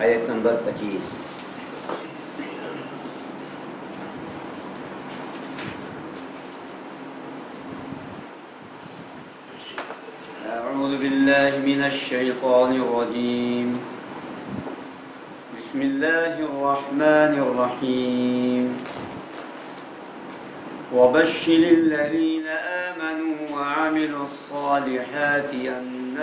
آیت نمبر 25۔ اعوذ باللہ من الشیطان الرجیم، بسم اللہ الرحمن الرحیم۔ وبشر الذین آمنوا وعملوا الصالحات أن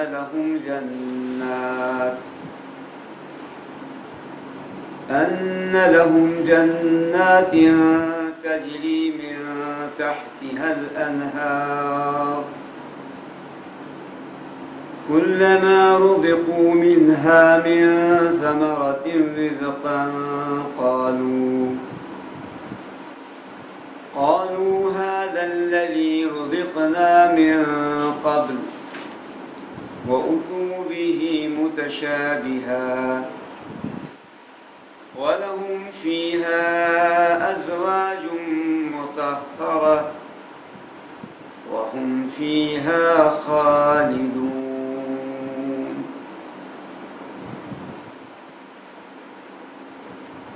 لهم جنات تجری من تحتها الأنهار كلما رزقوا منها من ثمرة رزقا قالوا هذا الذي رزقنا من قبل وأتوا به متشابها ولهم فيها أزواج مطهرة وهم فيها خالدون۔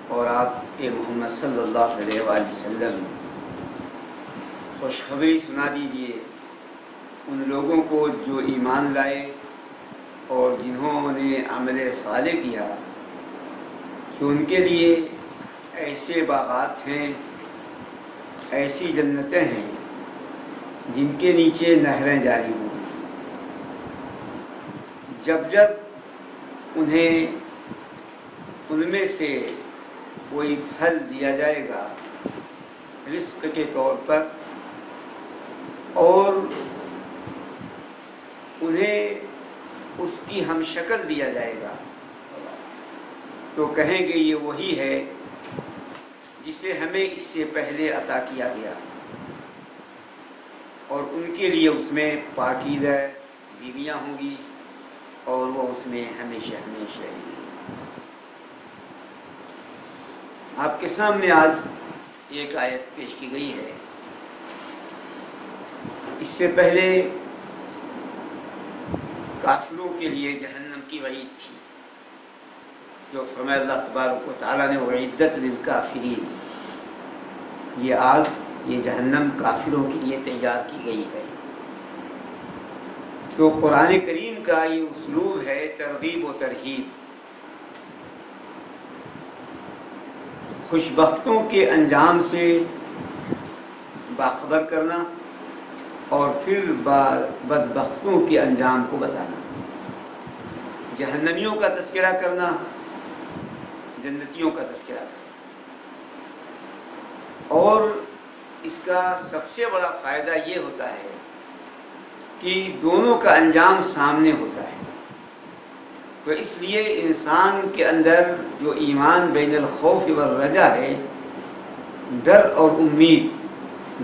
اور آپ محمد صلی اللہ علیہ وآلہ وسلم خوشخبری سنا دیجئے ان لوگوں کو جو ایمان لائے اور جنہوں نے عمل صالح کیا کہ ان کے لیے ایسے باغات ہیں، ایسی جنتیں ہیں جن کے نیچے نہریں جاری ہوں گی۔ جب جب انہیں ان میں سے کوئی پھل دیا جائے گا رزق کے طور پر اور انہیں اس کی ہم شکل دیا جائے گا تو کہیں گے یہ وہی ہے جسے ہمیں اس سے پہلے عطا کیا گیا، اور ان کے لیے اس میں پاکیزہ بیویاں ہوں گی اور وہ اس میں ہمیشہ ہمیشہ رہیں گی۔ آپ کے سامنے آج ایک آیت پیش کی گئی ہے، اس سے پہلے کافروں کے لیے جہنم کی وعید تھی، جو فرمایا اللہ تبارک و تعالیٰ نے وعدت للکافرین، یہ آگ، یہ جہنم کافروں کے لیے تیار کی گئی ہے۔ تو قرآن کریم کا یہ اسلوب ہے ترغیب و ترہیب، خوشبختوں کے انجام سے باخبر کرنا اور پھر بدبختوں کے انجام کو بتانا، جہنمیوں کا تذکرہ کرنا، جنتیوں کا تذکرہ کرنا۔ اور اس کا سب سے بڑا فائدہ یہ ہوتا ہے کہ دونوں کا انجام سامنے ہوتا ہے، تو اس لیے انسان کے اندر جو ایمان بین الخوف والرجا ہے، ڈر اور امید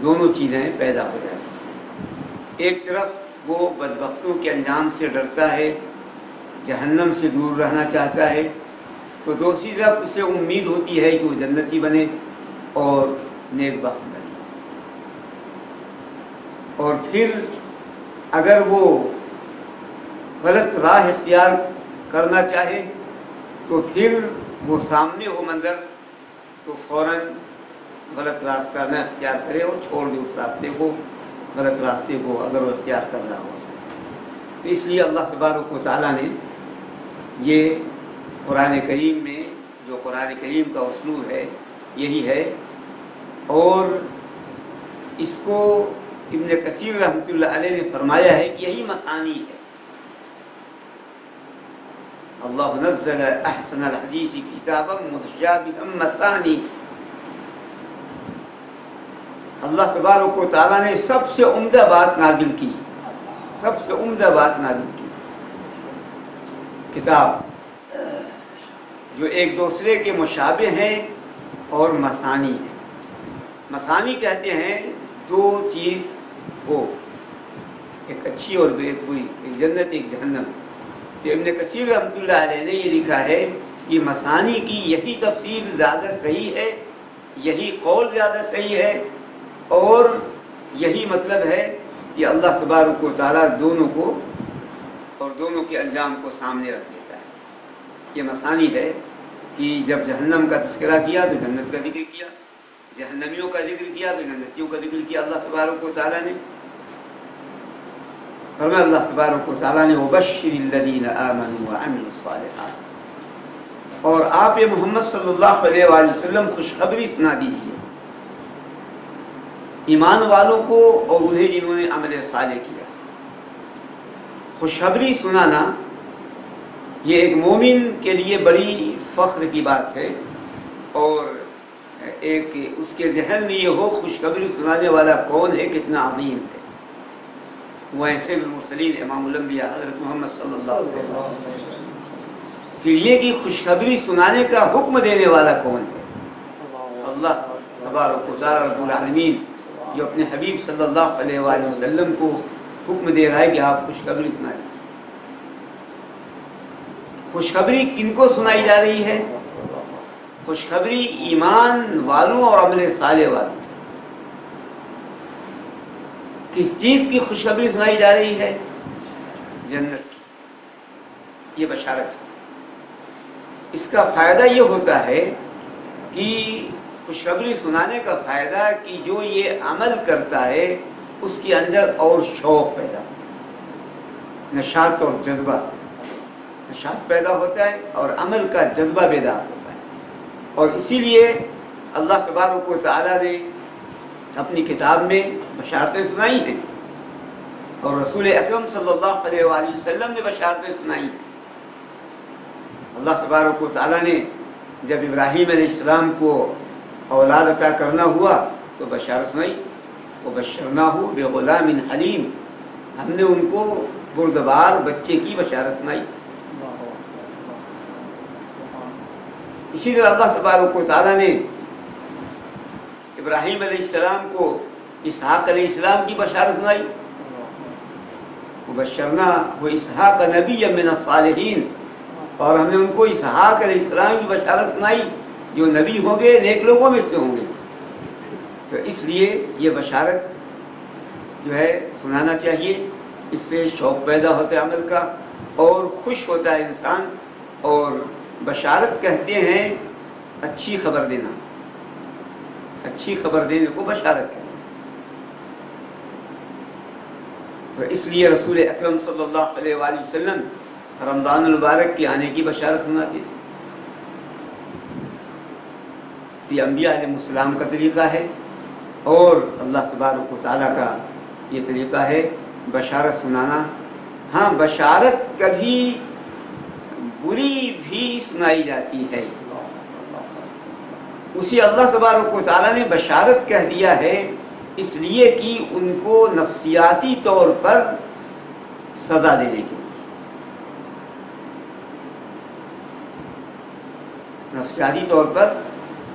دونوں چیزیں پیدا ہو جاتی ہیں۔ ایک طرف وہ بدبختوں کے انجام سے ڈرتا ہے، جہنم سے دور رہنا چاہتا ہے، تو دوسری طرف اسے امید ہوتی ہے کہ وہ جنتی بنے اور نیک بخت بنے۔ اور پھر اگر وہ غلط راہ اختیار کرنا چاہے تو پھر وہ سامنے ہو منظر تو فوراً غلط راستہ نہ اختیار کرے اور چھوڑ دے اس راستے کو، غلط راستے کو اگر وہ اختیار کر رہا ہو۔ اس لیے اللہ تبارک و تعالیٰ نے یہ قرآن کریم میں، جو قرآن کریم کا اسلوب ہے یہی ہے، اور اس کو ابن کثیر رحمۃ اللہ علیہ نے فرمایا ہے کہ یہی مثانی ہے۔ اللہ نزل احسن الحدیث کتابا متشابہا مثانی، اللہ تبارک و تعالیٰ نے سب سے عمدہ بات نازل کی، سب سے عمدہ بات نازل کی کتاب جو ایک دوسرے کے مشابہ ہیں اور مثانی ہیں۔ مثانی کہتے ہیں دو چیز ہو، ایک اچھی اور ایک بری، ایک جنت ایک جہنم۔ تو ابن کثیر رحمۃ اللہ علیہ نے یہ لکھا ہے کہ مثانی کی یہی تفسیر زیادہ صحیح ہے، یہی قول زیادہ صحیح ہے، اور یہی مطلب ہے کہ اللہ تبارک و تعالیٰ دونوں کو اور دونوں کے انجام کو سامنے رکھ دیتا ہے۔ یہ مثانی ہے کہ جب جہنم کا تذکرہ کیا تو جنت کا ذکر کیا، جہنمیوں کا ذکر کیا تو جنتیوں کا ذکر کیا اللہ تبارک و تعالیٰ نے۔ فرمایا اللہ تبارک و تعالیٰ نے وَبَشِّرِ الَّذِينَ آمَنُوا وَعَمِلُوا الصَّالِحَاتِ، اور آپ محمد صلی اللہ علیہ وآلہ وسلم خوشخبری سنا دیجیے ایمان والوں کو اور انہیں جنہوں نے عمل صالح کیا۔ خوشخبری سنانا یہ ایک مومن کے لیے بڑی فخر کی بات ہے، اور ایک اس کے ذہن میں یہ ہو خوشخبری سنانے والا کون ہے، کتنا عظیم ہے۔ وہ سید المرسلین امام الانبیاء حضرت محمد صلی اللہ علیہ وسلم۔ پھر یہ کہ خوشخبری سنانے کا حکم دینے والا کون ہے؟ اللہ تبارک و تعالی رب العالمین، جو اپنے حبیب صلی اللہ علیہ وآلہ وسلم کو حکم دے رہا ہے کہ آپ خوشخبری سنا دیجیے۔ خوشخبری کن کو سنائی جا رہی ہے؟ خوشخبری ایمان والوں اور عمل صالح والوں۔ کس چیز کی خوشخبری سنائی جا رہی ہے؟ جنت کی، یہ بشارت ہے۔ اس کا فائدہ یہ ہوتا ہے کہ خوشخبری سنانے کا فائدہ کہ جو یہ عمل کرتا ہے اس کے اندر اور شوق پیدا ہوتا ہے، نشاط اور جذبہ، نشاط پیدا ہوتا ہے اور عمل کا جذبہ بیدار ہوتا ہے۔ اور اسی لیے اللہ تبارک و تعالیٰ نے اپنی کتاب میں بشارتیں سنائی ہیں، اور رسول اکرم صلی اللہ علیہ وآلہ وسلم نے بشارتیں سنائی ہیں۔ اللہ تبارک و تعالیٰ نے جب ابراہیم علیہ السلام کو اولاد عطا کرنا ہوا تو بشارت سنائی، وَبَشَّرْنَاهُ بِغُلَامٍ حَلِيمٍ، ہم نے ان کو بردبار بچے کی بشارت سنائی۔ اسی طرح اللہ تبارک و تعالیٰ نے ابراہیم علیہ السلام کو اسحاق علیہ السلام کی بشارت سنائی، وَبَشَّرْنَاهُ إِسْحَاقَ نَبِيًّا مِّنَ الصَّالِحِينَ، اور ہم نے ان کو اسحاق علیہ السلام کی بشارت سنائی جو نبی ہوں گے، نیک لوگوں میں سے ہوں گے۔ تو اس لیے یہ بشارت جو ہے سنانا چاہیے، اس سے شوق پیدا ہوتا ہے عمل کا اور خوش ہوتا ہے انسان۔ اور بشارت کہتے ہیں اچھی خبر دینا، اچھی خبر دینے کو بشارت کہتے ہیں۔ تو اس لیے رسول اکرم صلی اللہ علیہ وآلہ وسلم رمضان المبارک کے آنے کی بشارت سناتے تھے۔ یہ انبیاء علیہ السلام کا طریقہ ہے، اور اللہ تبارک و تعالیٰ کا یہ طریقہ ہے بشارت سنانا۔ ہاں، بشارت کبھی بری بھی سنائی جاتی ہے، اسی اللہ تبارک و تعالیٰ نے بشارت کہہ دیا ہے اس لیے کہ ان کو نفسیاتی طور پر سزا دینے کے لیے، نفسیاتی طور پر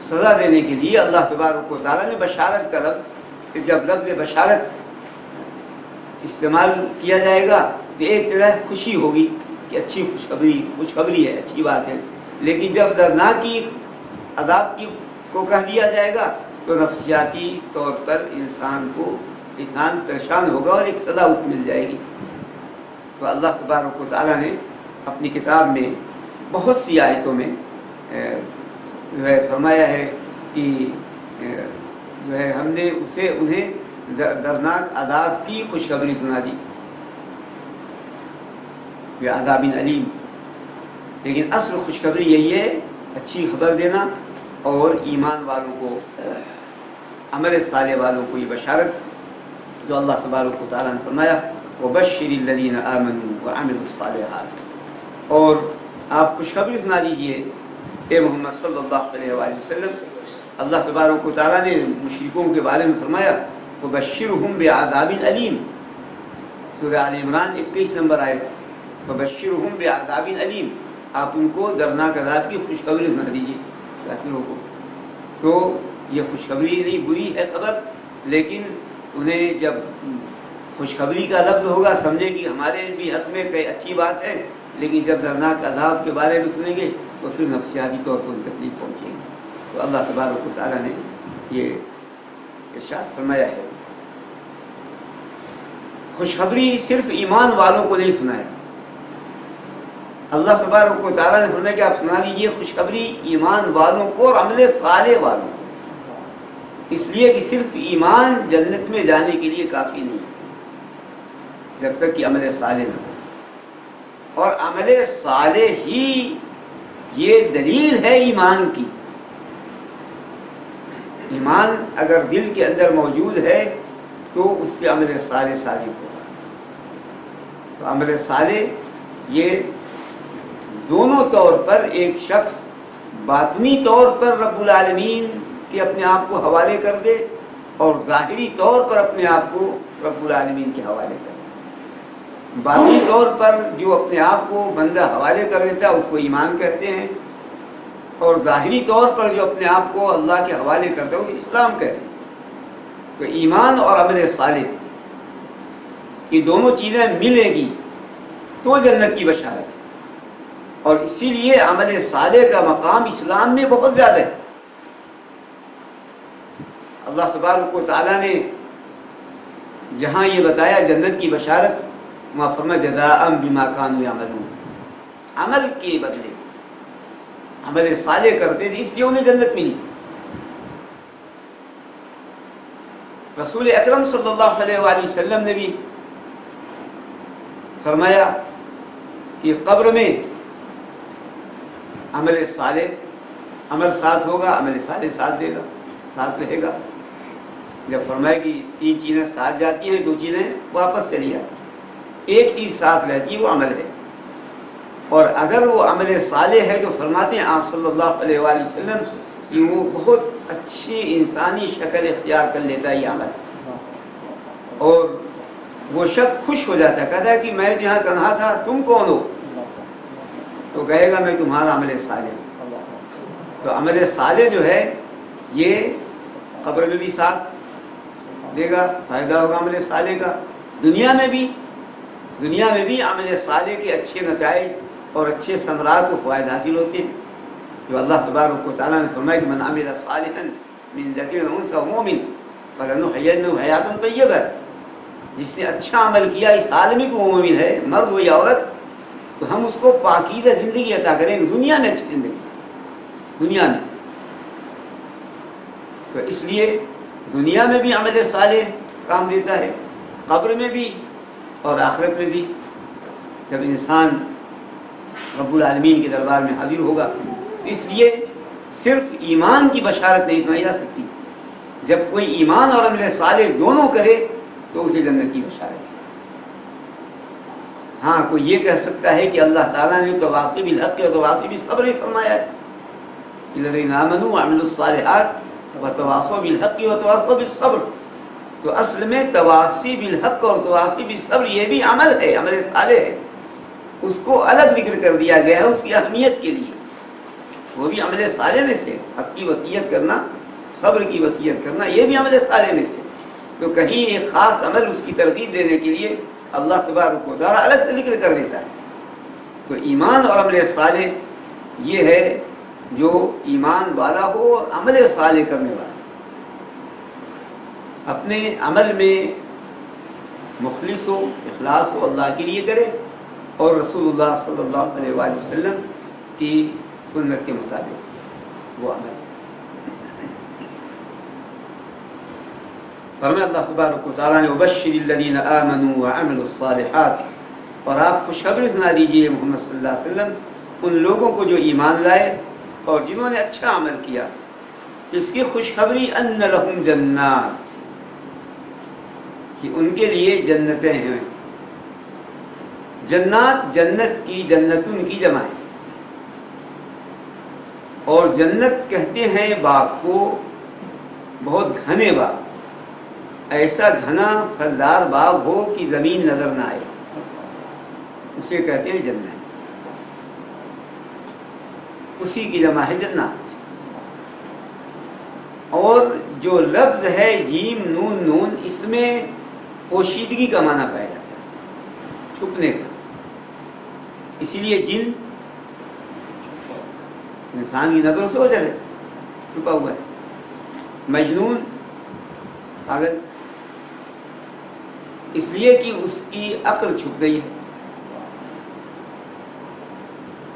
سزا دینے کے لیے اللہ تبارک و تعالیٰ نے بشارت کا لفظ، جب لفظ بشارت استعمال کیا جائے گا تو ایک طرح خوشی ہوگی کہ اچھی خوشخبری ہے، اچھی بات ہے، لیکن جب دردناکی عذاب کی کو کہہ دیا جائے گا تو نفسیاتی طور پر انسان پریشان ہوگا اور ایک سزا اس مل جائے گی۔ تو اللہ تبارک و تعالیٰ نے اپنی کتاب میں بہت سی آیتوں میں جو ہے فرمایا ہے کہ جو ہے ہم نے انہیں دردناک عذاب کی خوشخبری سنا دی، بعذاب علیم، لیکن اصل خوشخبری یہی ہے اچھی خبر دینا، اور ایمان والوں کو، عمل صالح والوں کو یہ بشارت جو اللہ تبارک و تعالیٰ نے فرمایا وَبَشِّرِ الَّذِينَ آمَنُوا وَعَمِلُوا الصَّالِحَاتِ، اور آپ خوشخبری سنا دیجئے اے محمد صلی اللہ علیہ وآلہ وسلم۔ اللہ تبارک و تعالیٰ نے مشرکوں کے بارے میں فرمایا وَبَشِّرْهُمْ بِعَذَابٍ أَلِيمٍ، سورہ آل عمران 21 نمبر آیت، وَبَشِّرْهُمْ بِعَذَابٍ أَلِيمٍ، آپ ان کو دردناک عذاب کی خوشخبری سنا دیجیے کافروں کو۔ تو یہ خوشخبری نہیں، بری ہے خبر، لیکن انہیں جب خوشخبری کا لفظ ہوگا سمجھیں کہ ہمارے بھی حق میں کئی اچھی بات ہے، لیکن جب دردناک عذاب کے بارے میں سنیں گے تو پھر نفسیاتی طور پر تکلیف پہنچے گی۔ تو اللہ تبارک و تعالیٰ نے یہ ارشاد فرمایا ہے خوشخبری صرف ایمان والوں کو نہیں سنایا، اللہ تبارک و تعالیٰ نے فرمایا کہ آپ سنا دیجیے خوشخبری ایمان والوں کو اور عمل صالح والوں کو، اس لیے کہ صرف ایمان جنت میں جانے کے لیے کافی نہیں جب تک کہ عمل صالح نہ ہو، اور عمل صالح ہی یہ دلیل ہے ایمان کی۔ ایمان اگر دل کے اندر موجود ہے تو اس سے عمل صالح صادق ہوگا۔ تو عمل صالح یہ دونوں طور پر، ایک شخص باطنی طور پر رب العالمین کے اپنے آپ کو حوالے کر دے اور ظاہری طور پر اپنے آپ کو رب العالمین کے حوالے کر دے۔ باطنی طور پر جو اپنے آپ کو بندہ حوالے کر دیتا ہے اس کو ایمان کہتے ہیں، اور ظاہری طور پر جو اپنے آپ کو اللہ کے حوالے کرتا ہے اسے اسلام کہتے ہیں۔ تو ایمان اور عمل صالح یہ دونوں چیزیں ملیں گی تو جنت کی بشارت ہے، اور اسی لیے عمل صالح کا مقام اسلام میں بہت زیادہ ہے۔ اللہ تبارک و تعالیٰ نے جہاں یہ بتایا جنت کی بشارت، وہاں فرمایا جزاء بما کانوا یعملون، عمل کے بدلے عمل صالح کرتے تھے اس لیے انہیں جنت ملی۔ رسول اکرم صلی اللہ علیہ وآلہ وسلم نے بھی فرمایا کہ قبر میں عمل صالح، عمل ساتھ ہوگا، عمل صالح ساتھ دے گا، ساتھ رہے گا۔ جب فرمایا کہ 3 چیزیں ساتھ جاتی ہیں 2 چیزیں واپس چلی جاتی ہیں، ایک چیز ساتھ رہتی ہے وہ عمل ہے، اور اگر وہ عمل صالح ہے تو فرماتے ہیں آپ صلی اللہ علیہ وآلہ وسلم کہ وہ بہت اچھی انسانی شکل اختیار کر لیتا ہے یہ عمل، اور وہ شخص خوش ہو جاتا ہے، کہتا ہے کہ میں جہاں تنہا تھا تم کون ہو؟ تو کہے گا میں تمہارا عمل صالح ہوں۔ تو عمل صالح جو ہے یہ قبر میں بھی ساتھ دے گا، فائدہ ہوگا عمل صالح کا، دنیا میں بھی عمل صالح کے اچھے نتائج اور اچھے ثمرات و فوائد حاصل ہوتے ہیں، جو اللہ تبارک و تعالیٰ نے فرمایا کہ من عمل صالحا من ذکر او انثی وهو مؤمن فلنحینہ حیاتا طیبہ، جس نے اچھا عمل کیا اس عالم میں کہ وہ مومن ہے، مرد ہو یا عورت، تو ہم اس کو پاکیزہ زندگی عطا کریں گے، دنیا میں اچھی زندگی، دنیا میں۔ تو اس لیے دنیا میں بھی عمل صالح کام دیتا ہے، قبر میں بھی اور آخرت میں بھی، جب انسان رب العالمین کے دربار میں حاضر ہوگا۔ تو اس لیے صرف ایمان کی بشارت نہیں سنائی جا سکتی، جب کوئی ایمان اور عمل صالح دونوں کرے تو اسے جنت کی بشارت ہے۔ ہاں کوئی یہ کہہ سکتا ہے کہ اللہ تعالیٰ نے تواصی بالحق و تواصی بالصبر فرمایا ہے، الذین آمنوا وعملوا الصالحات وتواصوا بالحق وتواصوا بالصبر، تو اصل میں تواصی بالحق اور تواصی بالصبر یہ بھی عمل ہے، عمل صالح ہے، اس کو الگ ذکر کر دیا گیا ہے اس کی اہمیت کے لیے، وہ بھی عمل صالح میں سے، حق کی وصیت کرنا، صبر کی وصیت کرنا یہ بھی عمل صالح میں سے۔ تو کہیں ایک خاص عمل اس کی ترغیب دینے کے لیے اللہ تبارک و تعالیٰ الگ سے ذکر کر دیتا ہے۔ تو ایمان اور عمل صالح یہ ہے جو ایمان والا ہو اور عمل صالح کرنے والا، اپنے عمل میں مخلص ہو، اخلاص ہو، اللہ کے لیے کرے، اور رسول اللہ صلی اللہ علیہ وآلہ وسلم کی سنت کے مطابق وہ عمل۔ فرمایا اللہ تبارک و تعالیٰ نے وبشر الذین آمنوا وعملوا الصالحات، اور آپ خوشخبری سنا دیجیے محمد صلی اللہ علیہ وسلم ان لوگوں کو جو ایمان لائے اور جنہوں نے اچھا عمل کیا، جس کی خوشخبری ان لہم جنات، کہ ان کے لیے جنتیں ہیں۔ جنات جنت کی، جنتن کی جمع ہے، اور جنت کہتے ہیں باغ کو، بہت گھنے باغ، ایسا گھنا پھلدار باغ ہو کہ زمین نظر نہ آئے، اسے کہتے ہیں جنت، اسی کی جمع ہے جنات۔ اور جو لفظ ہے جیم نون نون، اس میں پوشیدگی کا معنی پایا جاتا ہے، چھپنے کا، اسی لیے جن انسان کی نظروں سے اوجھل ہے، چھپا ہوا ہے، مجنون پاگل، اس لیے کہ اس کی عقل چھپ گئی ہے۔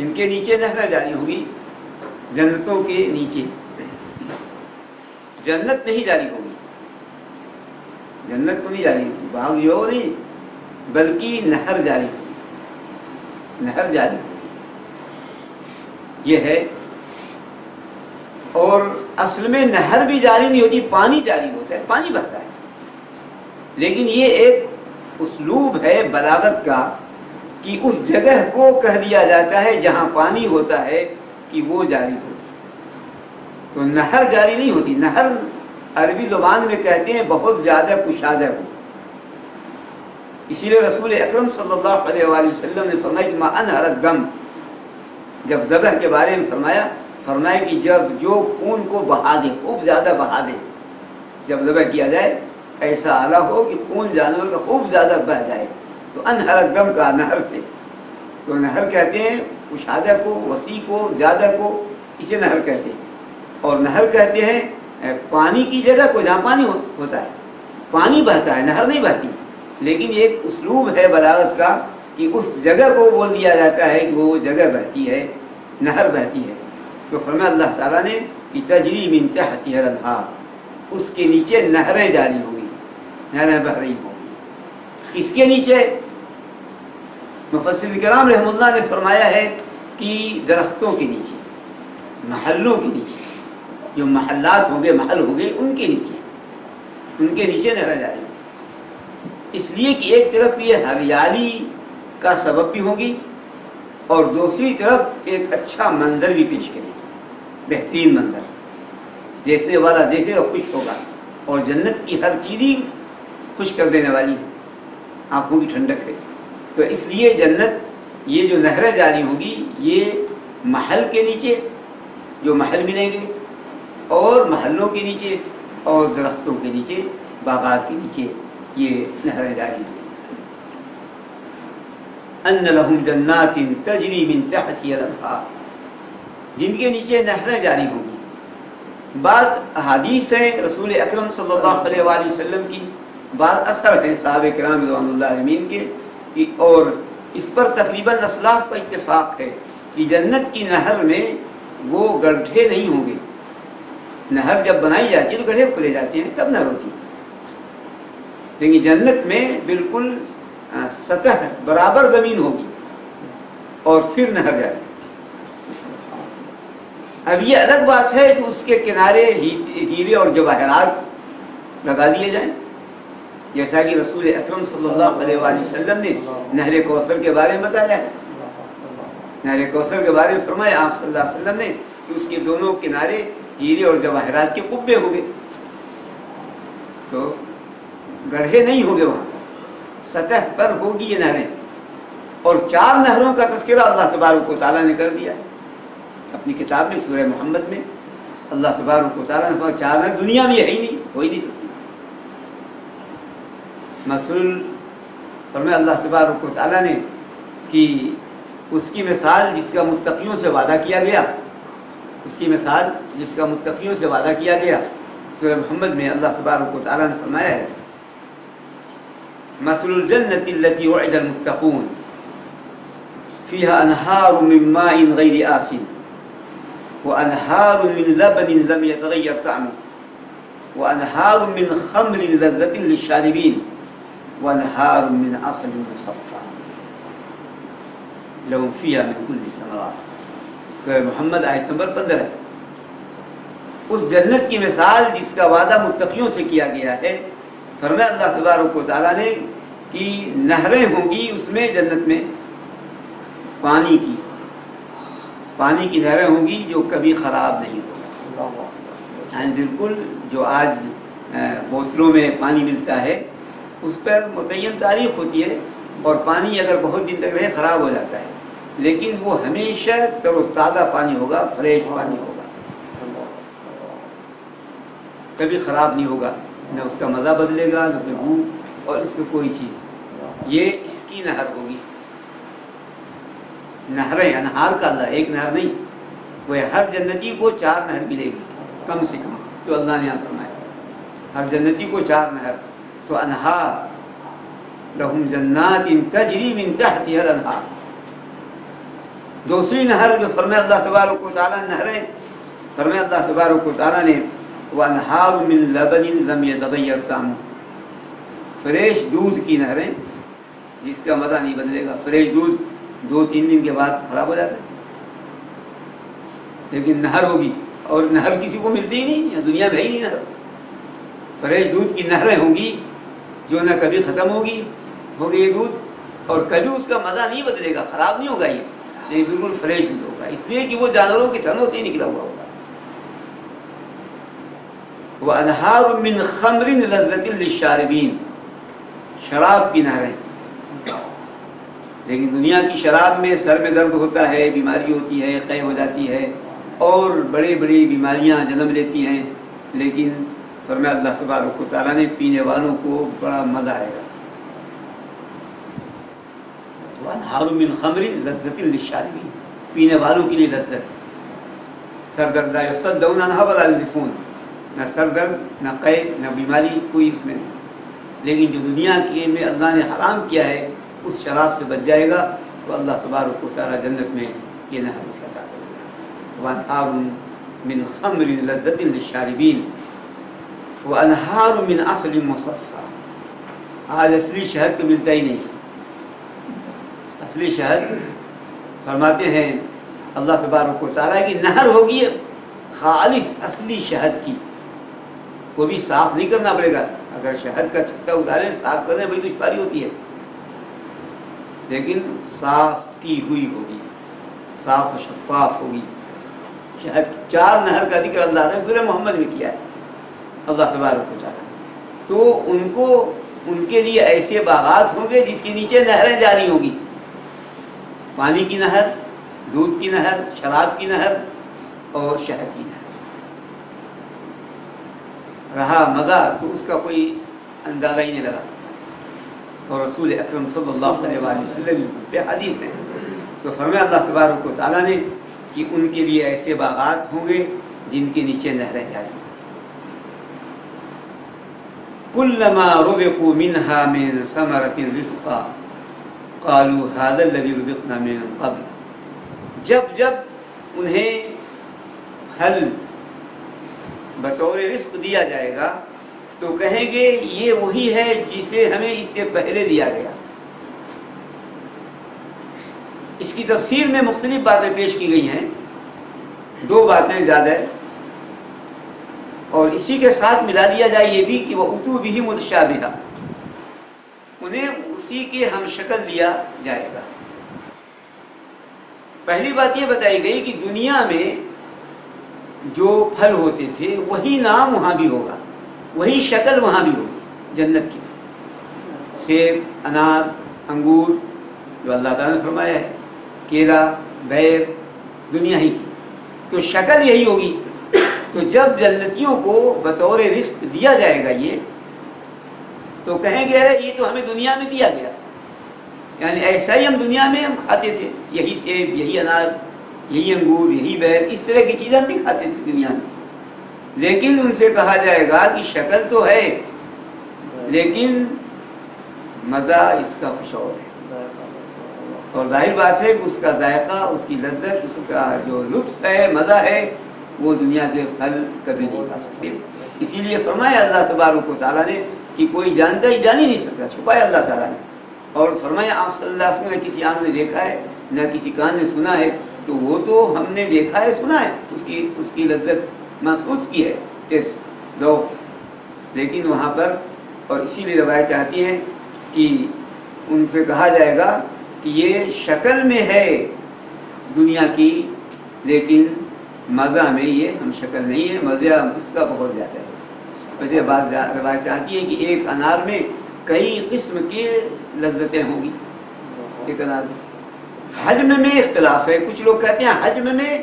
ان کے نیچے نہر جاری ہوگی، جنتوں کے نیچے، جنت نہیں جاری ہوگی، جنت کو نہیں جاری، باغ جو نہیں بلکہ نہر جاری ہوگی، نہر جاری ہوگی، یہ ہے۔ اور اصل میں نہر بھی جاری نہیں ہوتی، پانی جاری ہوتا ہے، پانی بہتا ہے، لیکن یہ ایک اسلوب ہے بلاغت کا کہ اس جگہ کو کہہ دیا جاتا ہے جہاں پانی ہوتا ہے کہ وہ جاری ہوتی، تو نہر جاری نہیں ہوتی۔ نہر عربی زبان میں کہتے ہیں بہت زیادہ کشادہ کو، اسی لیے رسول اکرم صلی اللہ علیہ وآلہ وسلم نے فرمایا کہ ما انہر الدم، جب ذبح کے بارے میں فرمایا کہ جب جو خون کو بہا دے، خوب زیادہ بہا دے، جب ذبح کیا جائے ایسا آلہ ہو کہ خون جانور کا خوب زیادہ بہہ جائے، تو انہر الدم کا نہر سے، تو نہر کہتے ہیں کشادہ کو، وسیع کو، زیادہ کو، اسے نہر کہتے ہیں۔ اور نہر کہتے ہیں پانی کی جگہ کو جہاں پانی ہوتا ہے، پانی بہتا ہے، نہر نہیں بہتی، لیکن یہ ایک اسلوب ہے بلاغت کا کہ اس جگہ کو بول دیا جاتا ہے کہ وہ جگہ بہتی ہے، نہر بہتی ہے۔ تو فرمایا اللہ تعالیٰ نے کہ تجری من تحتها الانہار، اس کے نیچے نہریں جاری ہوئی، نہریں بہ رہی ہوں۔ کس کے نیچے؟ مفسر کرام رحم اللہ نے فرمایا ہے کہ درختوں کے نیچے، محلوں کے نیچے، جو محلات ہوں گے، محل ہوں گے، ان کے نیچے نہریں جاری ہوئی، اس لیے کہ ایک طرف یہ ہریالی کا سبب بھی ہوگی اور دوسری طرف ایک اچھا منظر بھی پیش کرے گی، بہترین منظر، دیکھنے والا دیکھے گا خوش ہوگا، اور جنت کی ہر چیز ہی خوش کر دینے والی ہے، آنکھوں کی ٹھنڈک ہے۔ تو اس لیے جنت یہ جو نہریں جاری ہوگی یہ محل کے نیچے، جو محل ملیں گے، اور محلوں کے نیچے، اور درختوں کے نیچے، باغات کے نیچے یہ نہریں جاری ہوگی۔ ان لہم جنات تجری من تحتها الانہار، جن کے نیچے نہریں جاری ہوں گی۔ بعض احادیث ہیں رسول اکرم صلی اللہ علیہ وآلہ وسلم کی، بعض اثر ہیں صحابہ کرام رضوان اللہ علیہم کے، اور اس پر تقریباً اسلاف کا اتفاق ہے کہ جنت کی نہر میں وہ گڈھے نہیں ہوں گے۔ نہر جب بنائی جاتی ہے تو گڈھے کھودے جاتے ہیں، تب نہر ہوتی ہے، لیکن جنت میں بالکل سطح برابر زمین ہوگی اور پھر نہر جائے۔ اب یہ الگ بات ہے کہ اس کے کنارے ہیرے اور جواہرات لگا دیے جائیں، جیسا کہ رسول اکرم صلی اللہ علیہ وآلہ وسلم نے نہر کوثر کے بارے میں بتایا ہے۔ نہر کوثر کے بارے میں فرمایا آپ صلی اللہ علیہ وسلم نے کہ اس کے دونوں کنارے ہیرے اور جواہرات کے قبے ہوں گے، تو گڑھے نہیں ہوں گے، وہاں پر سطح پر ہوگی یہ نہریں۔ اور 4 نہروں کا تذکرہ اللہ تبارک و تعالیٰ نے کر دیا اپنی کتاب میں، سورہ محمد میں۔ اللہ تبارک و تعالیٰ نے فرمایا 4 نہر دنیا میں ہے ہی نہیں، ہو ہی نہیں سکتی۔ مثل فرمایا اللہ تبارک و تعالیٰ نے کہ اس کی مثال جس کا متقیوں سے وعدہ کیا گیا، اس کی مثال جس کا متقیوں سے وعدہ کیا گیا، سورہ محمد میں اللہ تبارک و تعالیٰ نے فرمایا ہے مثل الجنة التي وعد المتقون فيها أنهار من ماء غير آسن وأنهار من لبن لم يتغير طعمه وأنهار من خمر لذة للشاربين وأنهار من عسل مصفى لهم فيها من كل الثمرات۔ سورہ محمد آیت نمبر 15 ہے۔ اس جنت کی مثال جس کا وعدہ متقیوں سے کیا گیا ہے، فرمایا اللہ تبارک و تعالیٰ نے کہ نہریں ہوں گی اس میں، جنت میں پانی کی نہریں ہوں گی جو کبھی خراب نہیں ہوگا، یعنی بالکل جو آج بوتلوں میں پانی ملتا ہے اس پر متعین تاریخ ہوتی ہے، اور پانی اگر بہت دن تک رہے خراب ہو جاتا ہے، لیکن وہ ہمیشہ تر و تازہ پانی ہوگا، فریش پانی ہوگا، کبھی خراب نہیں ہوگا، نہ اس کا مزہ بدلے گا، نہ کوئی بو اور اس میں کوئی چیز۔ یہ اس کی نہر ہوگی۔ نہریں، انہار کا اللہ ایک نہر نہیں، وہ ہر جنتی کو 4 نہر ملے گی کم سے کم، جو اللہ نے یہاں فرمایا، ہر جنتی کو 4 نہر۔ تو انہار لہم جنات تجری من تحتها الانہار، دوسری نہر جو فرمایا اللہ تبارک و تعالیٰ نہریں، فرمایا اللہ تبارک و تعالیٰ نے وَأَنْهَارٌ مِّن لَبَنٍ لَمْ يَتَغَيَّرْ طَعْمُهُ، فریش دودھ کی نہریں جس کا مزہ نہیں بدلے گا۔ فریش دودھ 2-3 دن کے بعد خراب ہو جاتا ہے، لیکن نہر ہوگی، اور نہر کسی کو ملتی ہی نہیں، دنیا میں ہی نہیں نہر۔ فریش دودھ کی نہریں ہوں گی جو نہ کبھی ختم ہوگی یہ دودھ، اور کبھی اس کا مزہ نہیں بدلے گا، خراب نہیں ہوگا یہ، لیکن بالکل فریش دودھ ہوگا، اس لیے کہ وہ جانوروں کے تھنوں سے نکلا ہوا ہوگا۔ وَأَنْهَارٌ مِّنْ خَمْرٍ لَذَّةٍ لِلشَّارِبِينَ، شراب کی نہریں۔ لیکن دنیا کی شراب میں سر میں درد ہوتا ہے، بیماری ہوتی ہے، قے ہو جاتی ہے، اور بڑی بڑی بیماریاں جنم لیتی ہیں، لیکن فرمایا اللہ تبارک و تعالیٰ نے پینے والوں کو بڑا مزہ آئے گا۔ وَأَنْهَارٌ مِّنْ خَمْرٍ لَذَّةٍ لِلشَّارِبِينَ، پینے والوں کے لیے لذت۔ سر درد لا يُصَدَّعُونَ عَنْهَا وَلَا يُنزِفُونَ، نہ سر درد، نہ قے، نہ بیماری، کوئی اس میں نہیں۔ لیکن جو دنیا کے میں اللہ نے حرام کیا ہے اس شراب سے بچ جائے گا تو اللہ تبارک و تعالیٰ جنت میں یہ نہر اس کا ساتھ کرے گا۔ وَأَنْهَارٌ مِّنْ خَمْرٍ لَذَّةٍ لِلشَّارِبِينَ وَأَنْهَارٌ مِّنْ عَسَلٍ مُّصَفًّى، آج اصلی شہد تو ملتا ہی نہیں۔ اصلی شہد فرماتے ہیں اللہ تبارک و تعالیٰ کی نہر ہوگی خالص اصلی شہد کی، وہ بھی صاف نہیں کرنا پڑے گا۔ اگر شہد کا چھتا اتارے صاف کرنے بڑی دشواری ہوتی ہے، لیکن صاف کی ہوئی ہوگی، صاف و شفاف ہوگی شہد کی۔ 4 نہر کا ذکر اللہ نے سورہ محمد میں کیا ہے اللہ تبارک و تعالیٰ، تو ان کے لیے ایسے باغات ہوں گے جس کے نیچے نہریں جاری ہوں گی، پانی کی نہر، دودھ کی نہر، شراب کی نہر اور شہد کی نہر۔ رہا مزہ تو اس کا کوئی اندازہ ہی نہیں لگا سکتا، اور رسول اکرم صلی اللہ علیہ وآلہ وسلم پہ حدیث ہے، تو فرمایا اللہ تبارک و تعالیٰ نے کہ ان کے لیے ایسے باغات ہوں گے جن کے نیچے نہریں جاری ہوں۔ كُلَّمَا رُزِقُوا مِنْهَا مِنْ ثَمَرَةٍ رِزْقًا قَالُوا هَذَا الَّذِي رُزِقْنَا مِنْ قَبْلُ، جب انہیں پھل بطور رزق دیا جائے گا تو کہیں گے یہ وہی ہے جسے ہمیں اس سے پہلے دیا گیا۔ اس کی تفسیر میں مختلف باتیں پیش کی گئی ہیں، 2 باتیں زیادہ، اور اسی کے ساتھ ملا دیا جائے یہ بھی کہ وَأُتُوا بِهِ مُتَشَابِهًا، انہیں اسی کے ہم شکل دیا جائے گا۔ پہلی بات یہ بتائی گئی کہ دنیا میں جو پھل ہوتے تھے وہی نام وہاں بھی ہوگا، وہی شکل وہاں بھی ہوگی جنت کی۔ سیب، انار، انگور جو اللہ تعالیٰ نے فرمایا ہے، کیلا، بیر، دنیا ہی کی، تو شکل یہی ہوگی۔ تو جب جنتیوں کو بطور رزق دیا جائے گا یہ، تو کہیں گے ارے یہ تو ہمیں دنیا میں دیا گیا، یعنی ایسا ہی ہم دنیا میں ہم کھاتے تھے، یہی سیب، یہی انار، یہی انگور، یہی بیر، اس طرح کی چیزیں ہم بھی کھاتے تھے دنیا میں۔ لیکن ان سے کہا جائے گا کہ شکل تو ہے لیکن مزہ اس کا کچھ اور ہے، اور ظاہر بات ہے کہ اس کا ذائقہ، اس کی لذت، اس کا جو لطف ہے، مزہ ہے، وہ دنیا کے پھل کبھی نہیں پا سکتے۔ اسی لیے فرمایا اللہ تبارک و تعالیٰ نے کہ کوئی جانتا ہی جان ہی نہیں سکتا، چھپایا اللہ تعالیٰ نے، اور فرمایا آپ صلی اللہ علیہ وسلم نے کسی آنکھ نے دیکھا ہے نہ کسی کان نے سنا ہے، تو وہ تو ہم نے دیکھا ہے، سنا ہے، اس کی لذت محسوس کی ہے، ٹیسٹ، ذوق، لیکن وہاں پر، اور اسی لیے روایتیں آتی ہیں کہ ان سے کہا جائے گا کہ یہ شکل میں ہے دنیا کی، لیکن مزہ میں یہ ہم شکل نہیں ہے، مزہ اس کا بہت زیادہ ہے۔ ویسے بعض روایتیں آتی ہیں کہ ایک انار میں کئی قسم کی لذتیں ہوں گی، ایک انار میں۔ حجم میں اختلاف ہے، کچھ لوگ کہتے ہیں حجم میں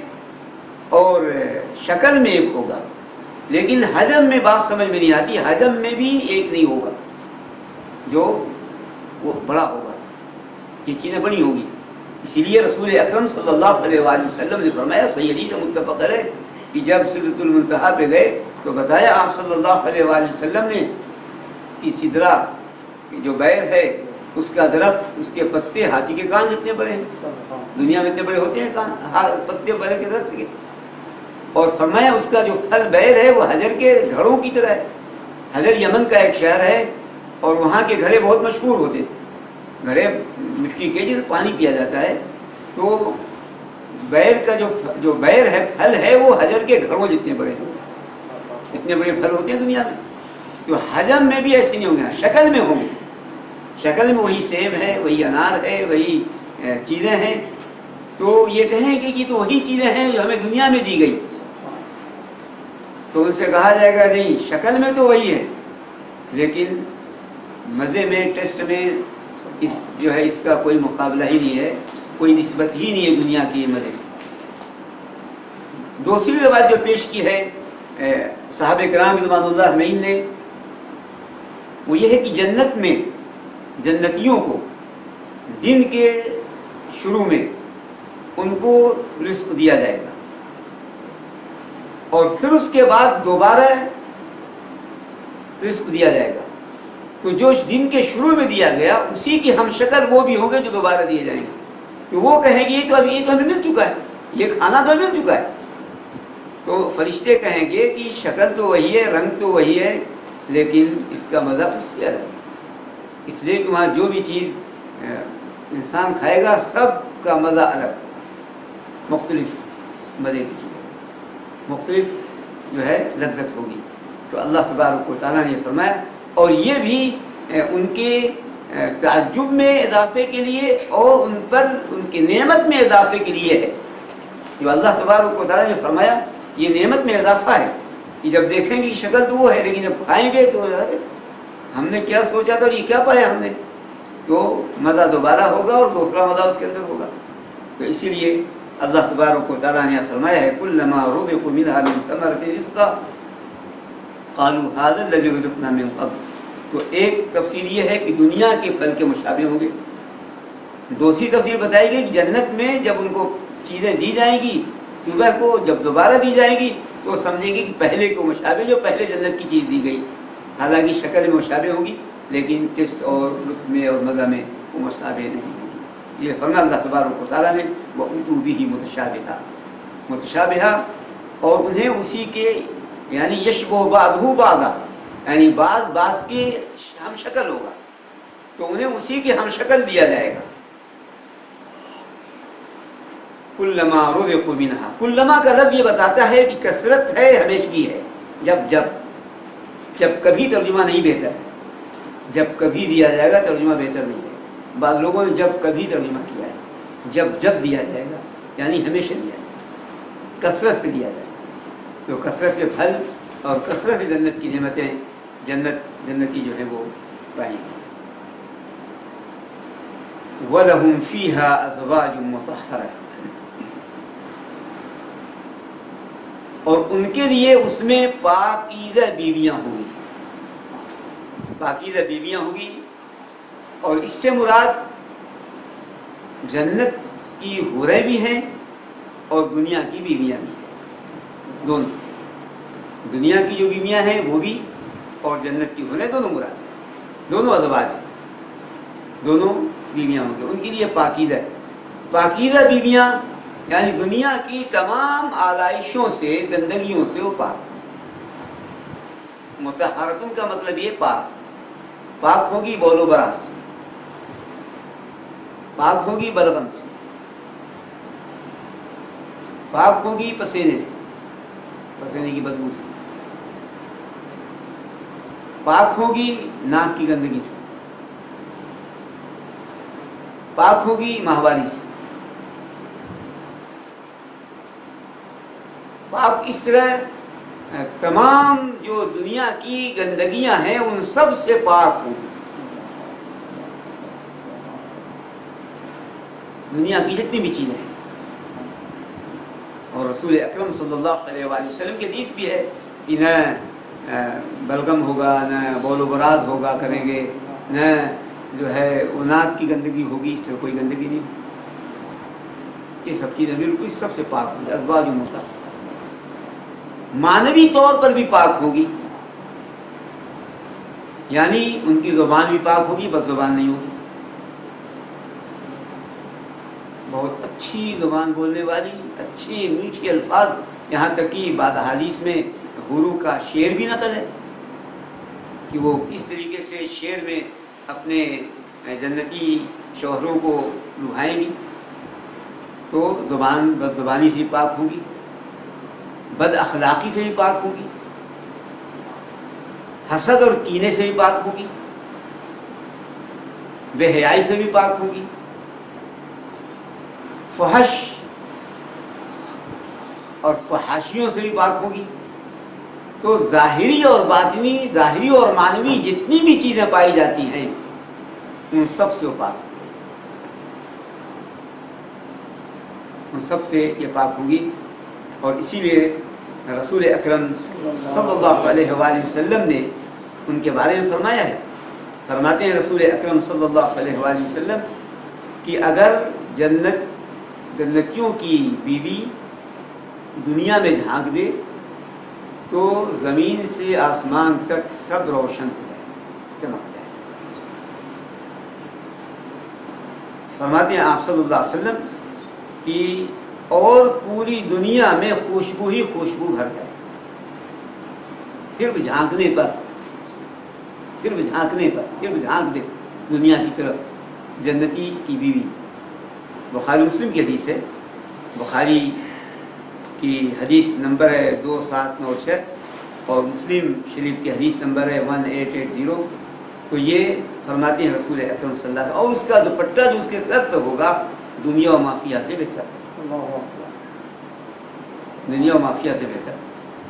اور شکل میں ایک ہوگا، لیکن حجم میں بات سمجھ میں نہیں آتی، حجم میں بھی ایک نہیں ہوگا، جو وہ بڑا ہوگا، یہ چیزیں بڑی ہوگی۔ اسی لیے رسول اکرم صلی اللہ علیہ وآلہ وسلم نے فرمایا، صحیح حدیث متفق ہے، کہ جب سدرۃ المنتہا پہ گئے تو بتایا آپ صلی اللہ علیہ وآلہ وسلم نے کہ سدرہ جو بیر ہے اس کا درخت، اس کے پتے ہاتھی کے کان جتنے بڑے ہیں، دنیا میں اتنے بڑے ہوتے ہیں کان، پتے بڑے کے درخت کے. اور فرمایا اس کا جو پھل بیر ہے وہ حجر کے گھڑوں کی طرح ہے. حجر یمن کا ایک شہر ہے اور وہاں کے گھڑے بہت مشہور ہوتے ہیں، گھڑے مٹی کے جن پانی پیا جاتا ہے. تو بیر کا جو بیر ہے، پھل ہے، وہ حجر کے گھڑوں جتنے بڑے ہیں. اتنے بڑے پھل ہوتے ہیں دنیا میں. تو حجم میں بھی ایسے نہیں ہوں گے، شکل میں ہوں گے. شکل میں وہی سیب ہے، وہی انار ہے، وہی چیزیں ہیں. تو یہ کہیں کہ یہ تو وہی چیزیں ہیں جو ہمیں دنیا میں دی گئی. تو ان سے کہا جائے گا نہیں، شکل میں تو وہی ہے لیکن مزے میں، ٹیسٹ میں اس کا کوئی مقابلہ ہی نہیں ہے، کوئی نسبت ہی نہیں ہے دنیا کی مزے سے. دوسری روایت جو پیش کی ہے صحابہ کرام رضوان اللہ اجمعین نے، وہ یہ ہے کہ جنت میں جنتیوں کو دن کے شروع میں ان کو رزق دیا جائے گا اور پھر اس کے بعد دوبارہ رزق دیا جائے گا. تو جو دن کے شروع میں دیا گیا اسی کی ہم شکل وہ بھی ہوں گے جو دوبارہ دیے جائیں گے. تو وہ کہیں گے یہ تو ہمیں مل چکا ہے، یہ کھانا تو مل چکا ہے. تو فرشتے کہیں گے کہ شکل تو وہی ہے، رنگ تو وہی ہے، لیکن اس کا مزہ اس سے الگ ہے. اس لیے کہ وہاں جو بھی چیز انسان کھائے گا سب کا مزہ الگ، مختلف مزے کی چیز، مختلف جو ہے لذت ہوگی. تو اللہ تبارک و تعالیٰ نے فرمایا، اور یہ بھی ان کے تعجب میں اضافے کے لیے اور ان پر ان کی نعمت میں اضافے کے لیے ہے. جو اللہ تبارک و تعالیٰ نے فرمایا یہ نعمت میں اضافہ ہے کہ جب دیکھیں گے شکل تو وہ ہے، لیکن جب کھائیں گے تو ہم نے کیا سوچا تھا اور یہ کیا پایا ہم نے. تو مزہ دوبارہ ہوگا اور دوسرا مزہ اس کے اندر ہوگا. تو اسی لیے اللہ تبارک و تعالیٰ نے فرمایا ہے کلما رزقوا منها من ثمرة رزقا قالوا هذا الذي رزقنا من قبل. تو ایک تفسیر یہ ہے کہ دنیا کے پھل کے مشابہ ہوں گے. دوسری تفسیر بتائی گئی کہ جنت میں جب ان کو چیزیں دی جائیں گی صبح کو، جب دوبارہ دی جائیں گی تو سمجھیں گے کہ پہلے کو مشابہ، جو پہلے جنت کی چیز دی گئی. حالانکہ شکل میں مشابہ ہوگی لیکن ٹیسٹ اور لطف میں اور مزہ میں وہ مشابہ نہیں ہوگی. یہ فرمایا اللہ تبارک و تعالیٰ نے وَأُتُوا بِهِ متشابہہ، اور انہیں اسی کے یعنی یشبہ بعضہ بعضا، یعنی بعض کے ہم شکل ہوگا تو انہیں اسی کے ہم شکل دیا جائے گا. کلما رزقوا منها، کلما کا لفظ یہ بتاتا ہے کہ کثرت ہے، ہمیشگی ہے. جب کبھی ترجمہ نہیں بہتر ہے، جب کبھی دیا جائے گا ترجمہ بہتر نہیں ہے. بعض لوگوں نے جب کبھی ترجمہ کیا ہے، جب دیا جائے گا یعنی ہمیشہ دیا جائے گا، کثرت سے دیا جائے گا. تو کثرت سے پھل اور کثرت سے جنت کی نعمتیں جنتی جو ہے وہ پائیں گے. وَلَهُمْ فِيهَا أَزْوَاجٌ مُطَهَّرَةٌ، اور ان کے لیے اس میں پاکیزہ بیویاں ہوں گی. پاکیزہ بیویاں ہوں گی، اور اس سے مراد جنت کی حوریں بھی ہیں اور دنیا کی بیویاں بھی ہیں. دونوں، دنیا کی جو بیویاں ہیں وہ بھی اور جنت کی حوریں دونوں مراد ہیں. دونوں ازواج ہیں، دونوں بیویاں ہوں گی. ان کے لیے پاکیزہ بیویاں یعنی دنیا کی تمام آلائشوں سے، گندگیوں سے وہ پاک. مطہرۃ کا مطلب یہ پاک ہوگی بول و براز سے، پاک ہوگی بلغم سے، پاک ہوگی پسینے سے، پسینے کی بدبو سے، پاک ہوگی ناک کی گندگی سے، پاک ہوگی ماہواری سے، پاک اس طرح تمام جو دنیا کی گندگیاں ہیں ان سب سے پاک ہوگی. دنیا کی جتنی بھی چیزیں ہیں. اور رسول اکرم صلی اللہ علیہ وآلہ وسلم کی حدیث بھی ہے کہ نہ بلغم ہوگا، نہ بول و براز ہوگا کریں گے، نہ جو ہے ناک کی گندگی ہوگی، اس سے کوئی گندگی نہیں. یہ سب چیزیں بالکل سب سے پاک ہوگی. ازواج مطہرۃ معنوی طور پر بھی پاک ہوگی، یعنی ان کی زبان بھی پاک ہوگی، بد زبان نہیں ہوگی. بہت اچھی زبان بولنے والی، اچھی میٹھی الفاظ، یہاں تک کہ بعض احادیث میں حوروں کا شعر بھی نقل ہے کہ وہ کس طریقے سے شعر میں اپنے جنتی شوہروں کو لبھائیں گی. تو زبان بد زبانی سے پاک ہوگی، بد اخلاقی سے بھی پاک ہوگی، حسد اور کینے سے بھی پاک ہوگی، بے حیائی سے بھی پاک ہوگی، فحش اور فحاشیوں سے بھی پاک ہوگی. تو ظاہری اور باطنی، ظاہری اور معنوی جتنی بھی چیزیں پائی جاتی ہیں ان سب سے وہ پاک ہوگی، ان سب سے یہ پاک ہوگی. اور اسی لیے رسول اکرم صلی اللہ علیہ وآلہ وسلم نے ان کے بارے میں فرمایا ہے. فرماتے ہیں رسول اکرم صلی اللہ علیہ وآلہ وسلم کہ اگر جنتیوں کی بیوی دنیا میں جھانک دے تو زمین سے آسمان تک سب روشن ہو جائے، چمک جائے. فرماتے ہیں آپ صلی اللہ علیہ وسلم کہ اور پوری دنیا میں خوشبو ہی خوشبو بھر جائے، صرف جھانکنے پر، صرف جھانک دے دنیا کی طرف جنتی کی بیوی. بخاری مسلم کی حدیث ہے، بخاری کی حدیث نمبر ہے 2796 اور مسلم شریف کی حدیث نمبر ہے 1880. تو یہ فرماتے ہیں رسول اکرم صلی اللہ علیہ وسلم، اور اس کا دوپٹہ جو اس کے سر پہ ہوگا دنیا و مافیا سے بہتر، دنیا و مافیا سے بہتر.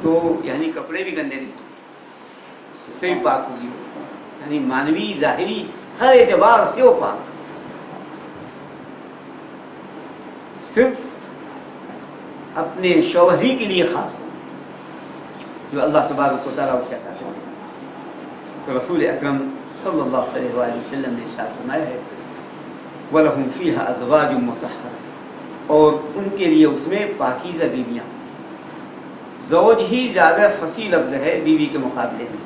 تو یعنی کپڑے بھی گندے نہیں، اس سے بھی پاک ہوگی، یعنی معنوی ظاہری ہر اعتبار سے وہ پاک. صرف اپنے شوہری کے لیے خاص ہو جو اللہ تبارک و تعالیٰ اسے عطا کرے. تو رسول اکرم صلی اللہ علیہ وآلہ وسلم نے ارشاد فرمایا ہے وَلَهُمْ فِيهَا أَزْوَاجٌ مُطَهَّرَةٌ، اور ان کے لیے اس میں پاکیزہ بیویاں. زوج ہی زیادہ فصیح لفظ ہے بیوی کے مقابلے میں.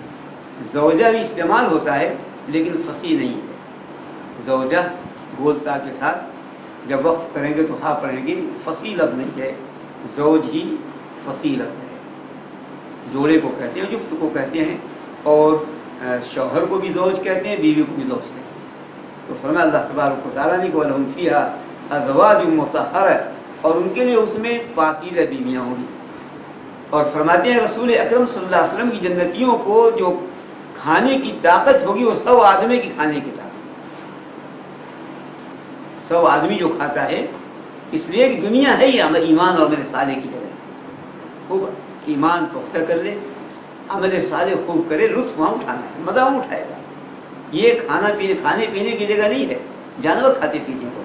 زوجہ بھی استعمال ہوتا ہے لیکن فصیح نہیں ہے. زوجہ گولتا کے ساتھ جب وقف کریں گے تو ہاں پڑھیں گے، فصیح لفظ نہیں ہے. زوج ہی فصیح لفظ ہے، جوڑے کو کہتے ہیں، جفت کو کہتے ہیں، اور شوہر کو بھی زوج کہتے ہیں، بیوی کو بھی زوج کہتے ہیں. تو فرمایا اللہ تبارک و تعالیٰ نے کہ وَلَهُمْ فِيهَا أَزْوَاجٌ مُطَهَّرَةٌ، اور ان کے لیے اس میں پاکیزہ بیویاں ہوں گی. اور فرماتے ہیں رسول اکرم صلی اللہ علیہ وسلم کی جنتیوں کو جو کھانے کی طاقت ہوگی وہ 100 آدمی کی کھانے کی طاقت، 100 آدمی جو کھاتا ہے، اس لیے کہ دنیا ہے یہ ایمان اور عمل صالح کی جگہ. خوب ایمان پختہ کر لے، عمل صالح خوب کرے، لطف وہاں اٹھانا ہے، مزہ وہاں اٹھائے گا. یہ کھانے پینے کی جگہ نہیں ہے، جانور کھاتے پیتے ہیں،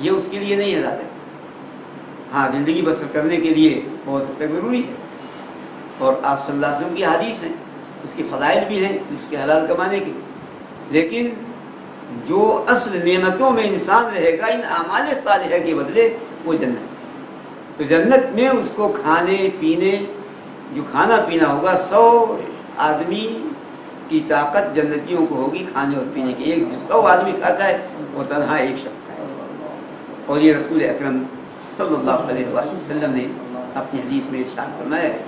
یہ اس کے لیے نہیں ہے زیادہ. ہاں زندگی بسر کرنے کے لیے بہت حد تک ضروری ہے، اور آپ صلی اللہ علیہ وسلم کی حدیث ہیں، اس کے فضائل بھی ہیں اس کے حلال کمانے کے. لیکن جو اصل نعمتوں میں انسان رہے گا ان اعمال صالحہ کے بدلے وہ جنت. تو جنت میں اس کو کھانے پینے، جو کھانا پینا ہوگا 100 آدمی کی طاقت جنتیوں کو ہوگی کھانے اور پینے کی. ایک 100 آدمی کھاتا ہے وہ تنہا ایک شخص کھائے گا. اور یہ رسول اکرم صلی اللہ علیہ وآلہ وسلم نے اپنی حدیث میں ارشاد فرمایا ہے.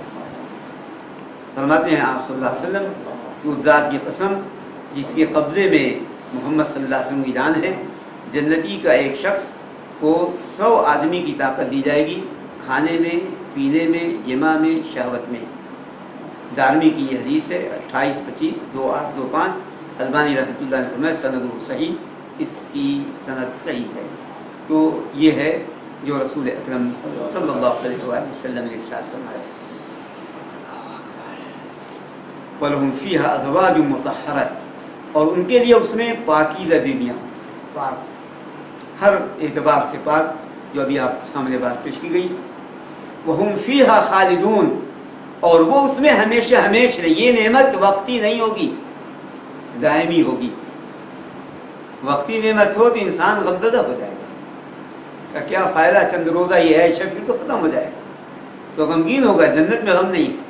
فرماتے ہیں آپ صلی اللہ علیہ وسلم کہ اس ذات کی قسم جس کے قبضے میں محمد صلی اللہ علیہ وسلم کی جان ہے، جنتی کا ایک شخص کو 100 آدمی کی طاقت دی جائے گی کھانے میں، پینے میں، جماع میں، شہوت میں. دارمی کی یہ حدیث ہے 2825 2825. البانی رحمۃ اللہ نے فرمایا سند صحیح، اس کی سند صحیح ہے. تو یہ ہے جو رسول اکرم صلی اللہ علیہ وآلہ وسلم نے ارشاد فرمایا. وَلَهُمْ فِيهَا أَزْوَاجٌ مُطَهَّرَةٌ، اور ان کے لیے اس میں پاکیزہ بیویاں، پاک ہر اعتبار سے پاک، جو ابھی آپ کے سامنے بات پیش کی گئی. وَهُمْ فِيهَا خَالِدُونَ، اور وہ اس میں ہمیشہ ہمیش رہے. یہ نعمت وقتی نہیں ہوگی، دائمی ہوگی. وقتی نعمت ہو تو انسان غمزدہ ہو جائے گا، کیا فائدہ، چند روزہ یہ ہے شب تو ختم ہو جائے گا، تو غمگین ہوگا. جنت میں غم نہیں ہے.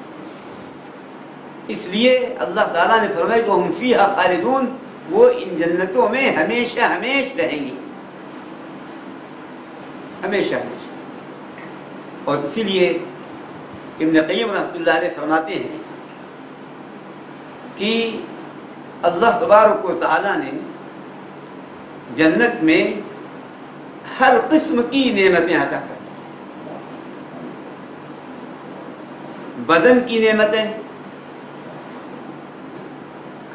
اس لیے اللہ تعالیٰ نے فرمایا کہ ہم فیہا خالدون، وہ ان جنتوں میں ہمیشہ ہمیش رہیں گی. ہمیشہ ہمیشہ۔ اور اسی لیے ابن قیم رحمۃ اللہ علیہ فرماتے ہیں کہ اللہ تبارک و تعالیٰ نے جنت میں ہر قسم کی نعمتیں عطا کرتی ہیں۔ بدن کی نعمتیں،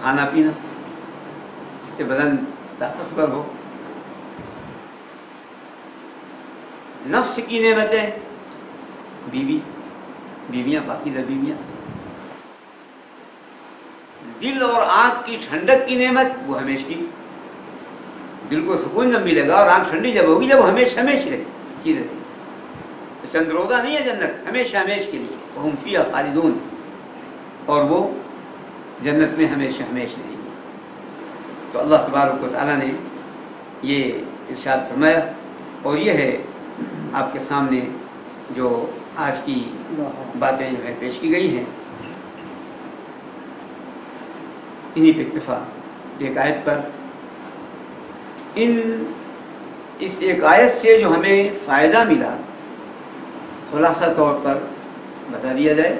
کھانا پینا جس سے بدن طاقتور ہو، نفس کی نعمتیں، بیویاں پاکیزہ بیویاں، دل اور آنکھ کی ٹھنڈک کی نعمت وہ ہمیشہ کی، دل کو سکون جب ملے گا اور آنکھ ٹھنڈی جب ہوگی جب ہمیشہ رہے چیز رہے، تو چند روزہ نہیں ہے جنت، ہمیشہ کے لیے، وہم فیہا خالدون، اور وہ جنت میں ہمیشہ رہیں گے۔ تو اللہ تبارک و تعالیٰ نے یہ ارشاد فرمایا، اور یہ ہے آپ کے سامنے جو آج کی باتیں جو ہے پیش کی گئی ہیں، انہی پہ اکتفا ایک آیت پر۔ اس ایک آیت سے جو ہمیں فائدہ ملا خلاصہ طور پر بتا دیا جائے۔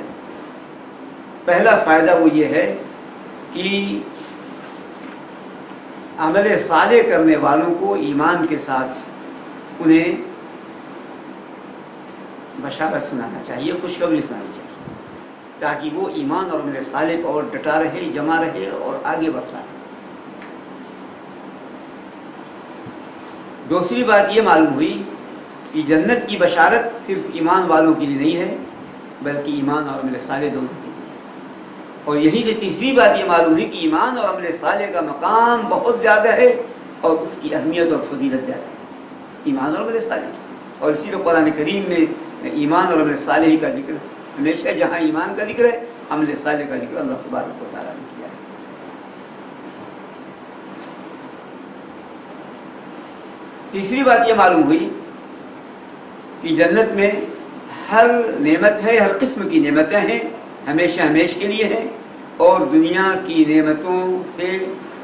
پہلا فائدہ وہ یہ ہے کہ عمل صالح کرنے والوں کو ایمان کے ساتھ انہیں بشارت سنانا چاہیے، خوشخبری سنانی چاہیے، تاکہ وہ ایمان اور عمل صالح پر اور ڈٹا رہے، جمع رہے اور آگے بڑھتا رہے۔ دوسری بات یہ معلوم ہوئی کہ جنت کی بشارت صرف ایمان والوں کے لیے نہیں ہے، بلکہ ایمان اور عمل صالح دونوں کے لیے۔ اور یہیں سے تیسری بات یہ معلوم ہوئی کہ ایمان اور عمل صالح کا مقام بہت زیادہ ہے اور اس کی اہمیت اور فضیلت زیادہ ہے، ایمان اور عمل صالح کی۔ اور اسی طرح قرآن کریم میں ایمان اور عمل صالح کا ذکر ہمیشہ، جہاں ایمان کا ذکر ہے عمل صالح کا ذکر اللہ تبارک و تعالیٰ نے کیا ہے۔ تیسری بات یہ معلوم ہوئی کہ جنت میں ہر نعمت ہے، ہر قسم کی نعمتیں ہیں، ہمیشہ کے لیے ہیں، اور دنیا کی نعمتوں سے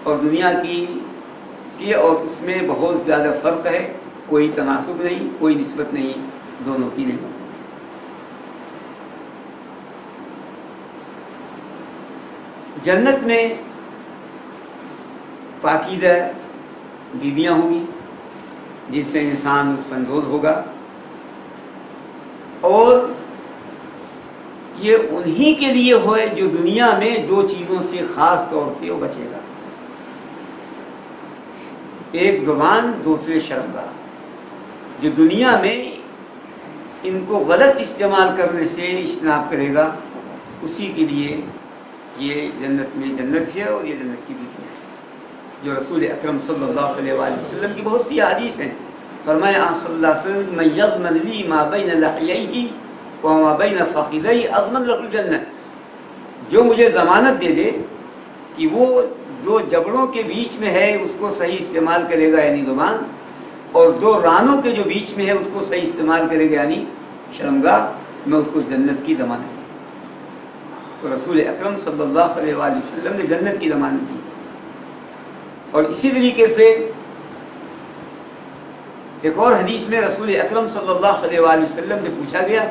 اور دنیا کی اور اس میں بہت زیادہ فرق ہے، کوئی تناسب نہیں، کوئی نسبت نہیں دونوں کی نعمت۔ جنت میں پاکیزہ بیویاں ہوں گی جن سے انسان لطف اندوز ہوگا، اور یہ انہی کے لیے ہوئے جو دنیا میں دو چیزوں سے خاص طور سے وہ بچے گا، ایک زبان، دوسرے شرمگاہ۔ جو دنیا میں ان کو غلط استعمال کرنے سے اجتناب کرے گا، اسی کے لیے یہ جنت میں جنت ہے اور یہ جنت کی بیوی ہے۔ جو رسول اکرم صلی اللہ علیہ وآلہ وسلم کی بہت سی حدیث ہیں، فرمایا آپ صلی اللہ علیہ وسلم من یضمن لی ما بین لحییہ وما بین فخذیہ اضمن له الجنہ، جو مجھے ضمانت دے دے کہ وہ دو جبڑوں کے بیچ میں ہے اس کو صحیح استعمال کرے گا یعنی زبان، اور دو رانوں کے جو بیچ میں ہے اس کو صحیح استعمال کرے گا یعنی شرمگاہ، میں اس کو جنت کی ضمانت دی۔ تو رسول اکرم صلی اللہ علیہ وآلہ وسلم نے جنت کی ضمانت دی۔ اور اسی طریقے سے ایک اور حدیث میں رسول اکرم صلی اللہ علیہ وآلہ وسلم سے پوچھا گیا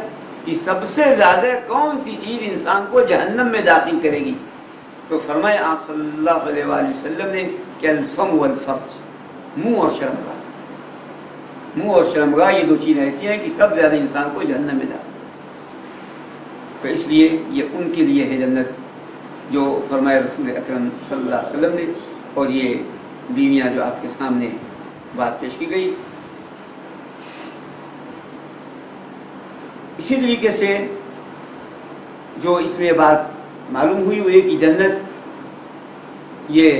کہ سب سے زیادہ کون سی چیز انسان کو جہنم میں داخل کرے گی، تو فرمایا آپ صلی اللہ علیہ وآلہ وسلم نے کہ الفم والفرج، منہ اور شرمگاہ۔ منہ اور شرمگاہ یہ دو چیزیں ایسی ہیں کہ سب زیادہ انسان کو جہنم میں داخل، تو اس لیے یہ ان کے لیے ہے جنت جو فرمایا رسول اکرم صلی اللہ علیہ وسلم نے۔ اور یہ بیویاں جو آپ کے سامنے بات پیش کی گئی، اسی طریقے سے جو اس میں بات معلوم ہوئی وہ کہ جنت یہ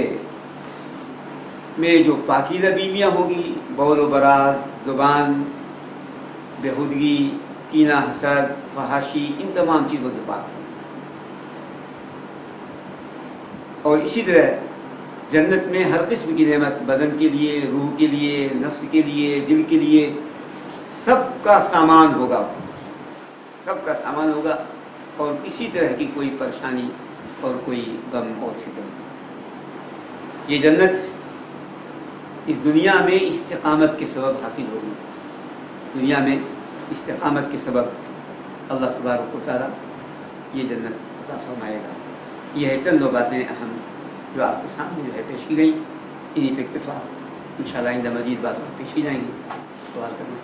میں جو پاکیزہ بیویاں ہوگی، بول و براز، زبان، بےہودگی، کینہ، حسد، فحاشی، ان تمام چیزوں سے پاک ہوگی۔ اور اسی طرح جنت میں ہر قسم کی نعمت، بدن کے لیے، روح کے لیے، نفس کے لیے، دل کے لیے، سب کا سامان ہوگا، سب کا سامان ہوگا، اور کسی طرح کی کوئی پریشانی اور کوئی غم اور فکر نہیں۔ یہ جنت اس دنیا میں استقامت کے سبب حاصل ہوگی، دنیا میں استقامت کے سبب اللہ تبارک و تعالیٰ یہ جنت عطا فرمائے گا۔ یہ ہے چند دو باتیں اہم جو آپ کے سامنے جو ہے پیش کی گئیں، انہیں پہ اکتفا انشاءاللہ آئندہ مزید باتیں پیش کی جائیں گی۔ سوال کرنا